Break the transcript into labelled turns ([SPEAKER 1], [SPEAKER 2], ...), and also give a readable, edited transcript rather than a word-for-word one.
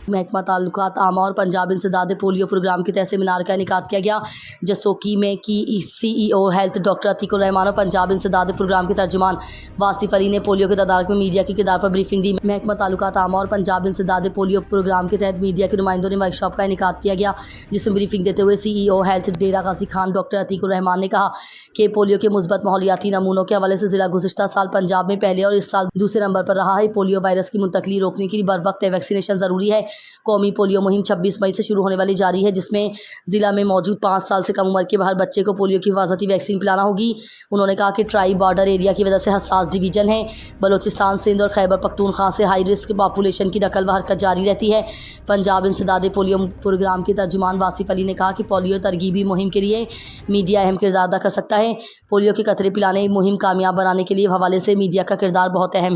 [SPEAKER 1] محکمہ تعلقات عامہ اور پنجاب انسداد پولیو پروگرام کے تحت سیمینار کا انعقاد کیا گیا، جسوکی میں کی سی ای او ہیلتھ ڈاکٹر عتیق الرحمان اور پنجاب انسداد پروگرام کے ترجمان واصف علی نے پولیو کے تدارک میں میڈیا کے کردار پر بریفنگ دی۔ محکمہ تعلقات عامہ اور پنجاب انسداد پولیو پروگرام کے تحت میڈیا کے نمائندوں نے ورکشاپ کا انعقاد کیا گیا، جس میں بریفنگ دیتے ہوئے سی ای O health Dera Ghazi Khan doctor Atiq الرحمان نے کہا کہ پولیو کے مثبت ماحولیاتی نمونوں کے حوالے سے ضلع گزشتہ سال پنجاب میں پہلے اور اس سال دوسرے نمبر پر رہا ہے۔ پولیو وائرس کی منتقلی روکنے کے لیے بروقت ویکسینیشن ضروری ہے۔ قومی پولیو مہم 26 مئی سے شروع ہونے والی جاری ہے، جس میں ضلع میں موجود 5 سال سے کم عمر کے ہر بچے کو پولیو کی حفاظتی ویکسین پلانا ہوگی۔ انہوں نے کہا کہ ٹرائی بارڈر ایریا کی وجہ سے حساس ڈویژن ہے، بلوچستان، سندھ اور خیبر پختونخوا سے ہائی رسک پاپولیشن کی نقل و حرکت جاری رہتی ہے۔ پنجاب انسداد پولیو پروگرام کے ترجمان واصف علی نے کہا کہ پولیو ترغیبی مہم کے لیے میڈیا اہم کردار ادا کر سکتا ہے۔ پولیو کے قطرے پلانے مہم کامیاب بنانے کے لیے حوالے سے میڈیا کا کردار بہت اہم ہے۔